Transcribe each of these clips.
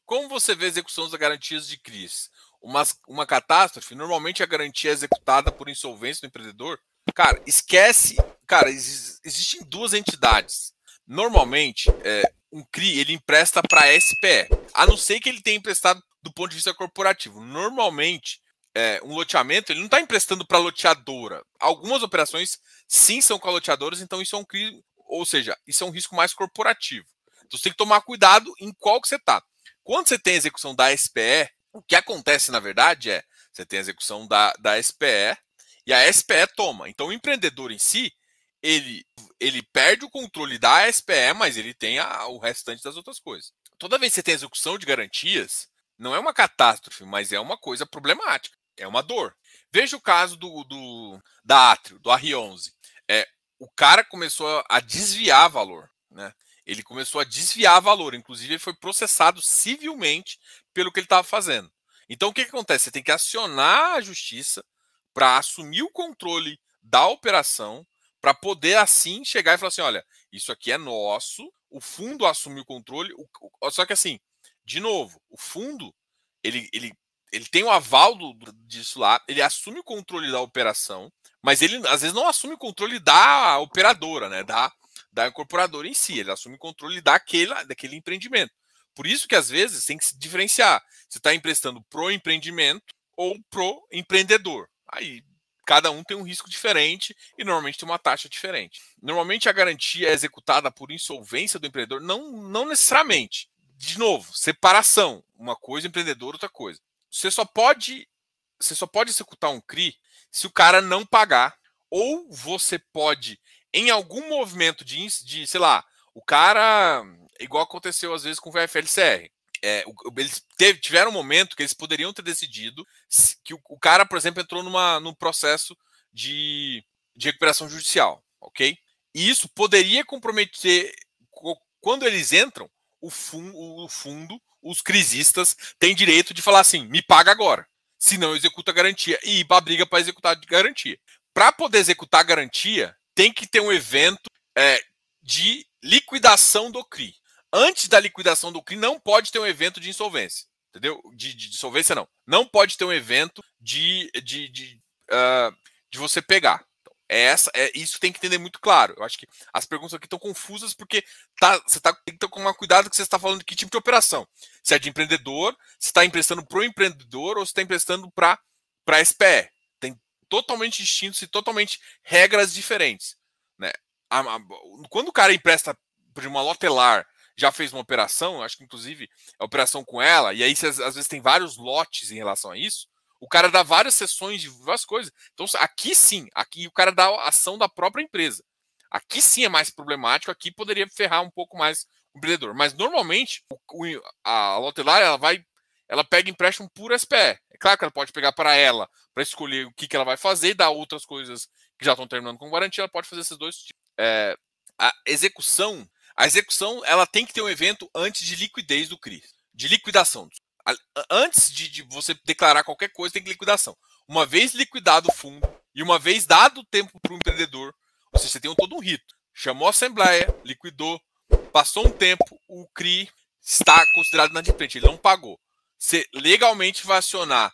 Como você vê a execução das garantias de CRIs? Uma catástrofe, normalmente a garantia é executada por insolvência do empreendedor. Cara, esquece. Cara, existem duas entidades. Normalmente, um CRI ele empresta para SPE, a não ser que ele tenha emprestado do ponto de vista corporativo. Normalmente, um loteamento ele não está emprestando para loteadora. Algumas operações sim são com loteadoras, então isso é um CRI, ou seja, isso é um risco mais corporativo. Então você tem que tomar cuidado em qual que você está. Quando você tem a execução da SPE, o que acontece na verdade é você tem a execução da SPE e a SPE toma. Então o empreendedor em si, ele perde o controle da SPE, mas ele tem o restante das outras coisas. Toda vez que você tem execução de garantias, não é uma catástrofe, mas é uma coisa problemática. É uma dor. Veja o caso da Atrio, do R11. O cara começou a desviar valor, né? Ele começou a desviar valor, inclusive ele foi processado civilmente pelo que ele estava fazendo. Então o que acontece? Você tem que acionar a justiça para assumir o controle da operação, para poder assim chegar e falar assim, olha, isso aqui é nosso, o fundo assume o controle, só que assim, de novo, o fundo, ele tem o aval disso lá, ele assume o controle da operação, mas ele às vezes não assume o controle da operadora, né, da incorporadora em si, ele assume o controle daquele empreendimento. Por isso que às vezes tem que se diferenciar. Você está emprestando pro empreendimento ou pro empreendedor. Aí cada um tem um risco diferente e normalmente tem uma taxa diferente. Normalmente a garantia é executada por insolvência do empreendedor, não necessariamente. De novo, separação, uma coisa, empreendedor, outra coisa. Você só pode executar um CRI se o cara não pagar, ou você pode, em algum movimento de sei lá, o cara, igual aconteceu às vezes com o VFLCR, eles tiveram um momento que eles poderiam ter decidido que o cara, por exemplo, entrou num processo de recuperação judicial, ok? E isso poderia comprometer, quando eles entram, o fundo, os crisistas, têm direito de falar assim, me paga agora, senão executa a garantia, e ir para a briga para executar a garantia. Para poder executar a garantia, tem que ter um evento de liquidação do CRI. Antes da liquidação do CRI, não pode ter um evento de insolvência. Entendeu? De insolvência, não. Não pode ter um evento de você pegar. Então, isso tem que entender muito claro. Eu acho que as perguntas aqui estão confusas porque você tem que tomar cuidado que você está falando de que tipo de operação. Se é de empreendedor, se está emprestando para o empreendedor ou se está emprestando para SPE. Tem totalmente distintos e totalmente regras diferentes. Né? Quando o cara empresta de uma lotelar, já fez uma operação, acho que inclusive a operação com ela, e aí às vezes tem vários lotes em relação a isso, o cara dá várias sessões de várias coisas. Então aqui sim, aqui o cara dá a ação da própria empresa. Aqui sim é mais problemático, aqui poderia ferrar um pouco mais o empreendedor. Mas normalmente a lotelar ela pega empréstimo por SPE. É claro que ela pode pegar para ela, para escolher o que ela vai fazer e dar outras coisas que já estão terminando com garantia, ela pode fazer esses dois tipos. A execução ela tem que ter um evento antes de liquidez do CRI, de liquidação. Antes de você declarar qualquer coisa, tem que liquidação. Uma vez liquidado o fundo e uma vez dado o tempo para o empreendedor, ou seja, você tem todo um rito. Chamou a assembleia, liquidou, passou um tempo, o CRI está considerado inadimplente, ele não pagou. Você legalmente vai acionar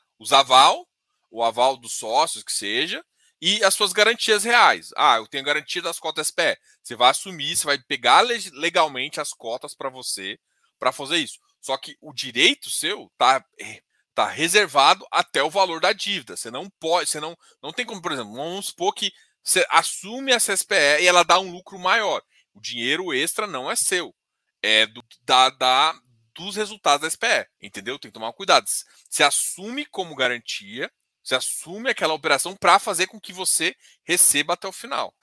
o aval dos sócios, que seja, e as suas garantias reais. Eu tenho garantia das cotas SPE. Você vai assumir, você vai pegar legalmente as cotas para você, para fazer isso. Só que o direito seu tá reservado até o valor da dívida. Você não pode, não tem como, por exemplo, vamos supor que você assume essa SPE e ela dá um lucro maior. O dinheiro extra não é seu, é dos resultados da SPE, entendeu? Tem que tomar cuidado. Você assume como garantia, você assume aquela operação para fazer com que você receba até o final.